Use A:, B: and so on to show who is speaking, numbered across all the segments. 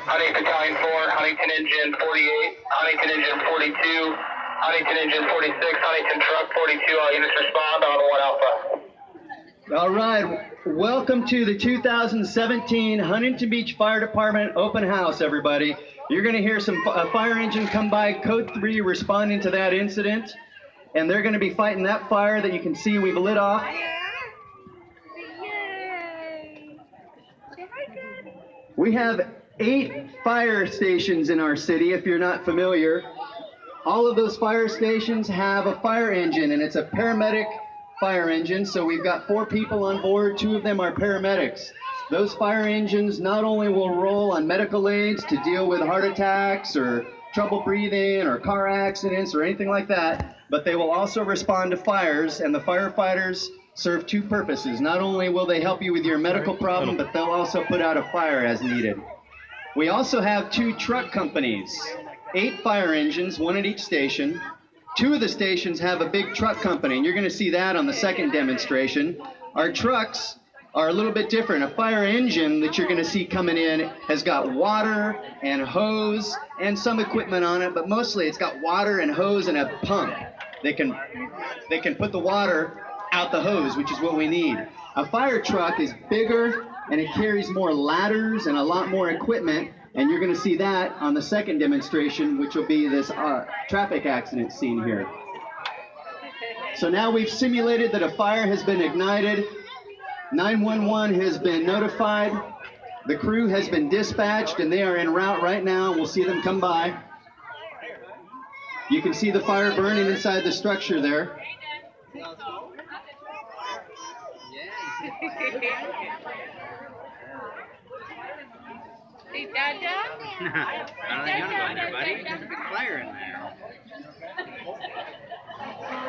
A: Huntington Battalion 4, Huntington Engine 48, Huntington Engine 42, Huntington Engine 46, Huntington Truck 42, all units respond on 1 Alpha.
B: All right, welcome to the 2017 Huntington Beach Fire Department Open House, everybody. You're going to hear some fire engine come by, Code 3 responding to that incident, and they're going to be fighting that fire that you can see we've lit off. We have 8 fire stations in our city, if you're not familiar. All of those fire stations have a fire engine, and it's a paramedic fire engine, so we've got 4 people on board. 2 of them are paramedics. Those fire engines not only will roll on medical aids to deal with heart attacks or trouble breathing or car accidents or anything like that, but they will also respond to fires, and the firefighters serve 2 purposes. Not only will they help you with your medical problem, but they'll also put out a fire as needed. We also have 2 truck companies, 8 fire engines, 1 at each station. 2 of the stations have a big truck company, and you're going to see that on the second demonstration. Our trucks are a little bit different. A fire engine that you're going to see coming in has got water and hose and some equipment on it, but mostly it's got water and hose and a pump. They can put the water out the hose, which is what we need. A fire truck is bigger and it carries more ladders and a lot more equipment, and you're going to see that on the second demonstration, which will be this traffic accident scene here. So now we've simulated that a fire has been ignited. 911 has been notified. The crew has been dispatched, and they are en route right now. We'll see them come by. You can see the fire burning inside the structure there.
C: Hey, Dada?
D: I don't think I'm going there, buddy. There's a big fire in there.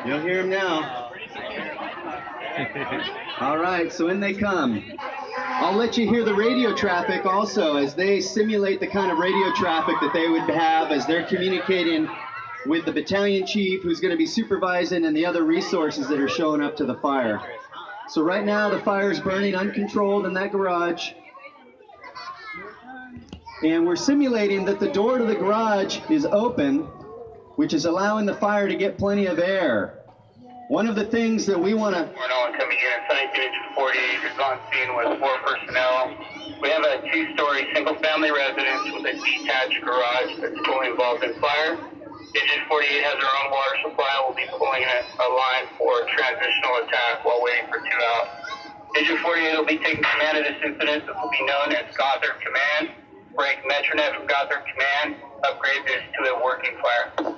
B: You'll hear them now. All right, so in they come. I'll let you hear the radio traffic also as they simulate the kind of radio traffic that they would have as they're communicating with the battalion chief who's going to be supervising and the other resources that are showing up to the fire. So right now the fire is burning uncontrolled in that garage. And we're simulating that the door to the garage is open, which is allowing the fire to get plenty of air. One of the things that we want to...
A: We're coming in, Huntington Engine 48 is on scene with 4 personnel. We have a 2-story single-family residence with a detached garage that's fully involved in fire. Engine 48 has their own water supply. We'll be pulling a line for transitional attack while waiting for 2 out. Engine 48 will be taking command of this incident. This will be known as Gothard Command. Break Metronet from Gothard Command. Upgrade this to a working fire.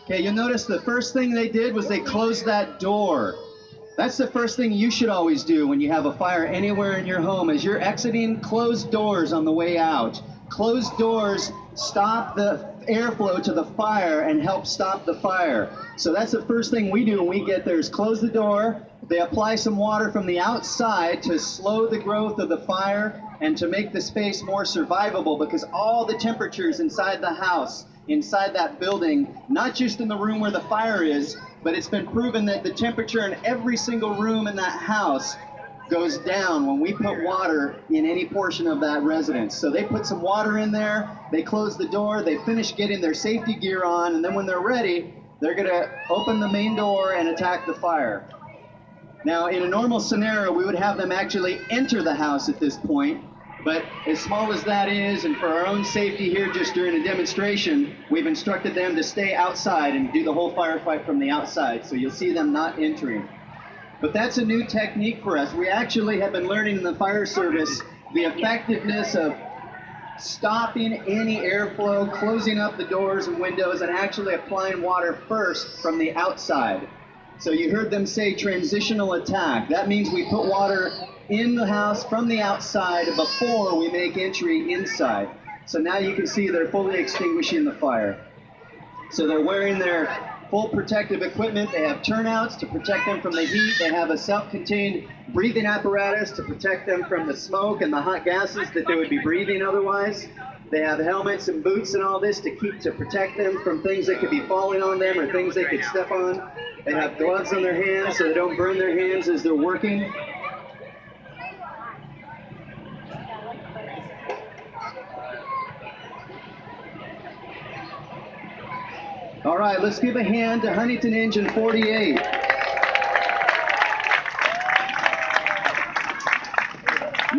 B: Okay, you'll notice the first thing they did was they closed that door. That's the first thing you should always do when you have a fire anywhere in your home. As you're exiting, close doors on the way out. Closed doors stop the airflow to the fire and help stop the fire. So that's the first thing we do when we get there is close the door. They apply some water from the outside to slow the growth of the fire and to make the space more survivable, because all the temperatures inside the house, inside that building, not just in the room where the fire is, but it's been proven that the temperature in every single room in that house goes down when we put water in any portion of that residence. So they put some water in there, they close the door, they finish getting their safety gear on, and then when they're ready, they're going to open the main door and attack the fire. Now, in a normal scenario, we would have them actually enter the house at this point, but as small as that is, and for our own safety here just during a demonstration, we've instructed them to stay outside and do the whole firefight from the outside, so you'll see them not entering. But that's a new technique for us. We actually have been learning in the fire service the effectiveness of stopping any airflow, closing up the doors and windows, and actually applying water first from the outside. So you heard them say transitional attack. That means we put water in the house from the outside before we make entry inside. So now you can see they're fully extinguishing the fire. So they're wearing their full protective equipment. They have turnouts to protect them from the heat. They have a self-contained breathing apparatus to protect them from the smoke and the hot gases that they would be breathing otherwise. They have helmets and boots and all this to protect them from things that could be falling on them or things they could step on. They have gloves on their hands so they don't burn their hands as they're working. All right, let's give a hand to Huntington Engine 48.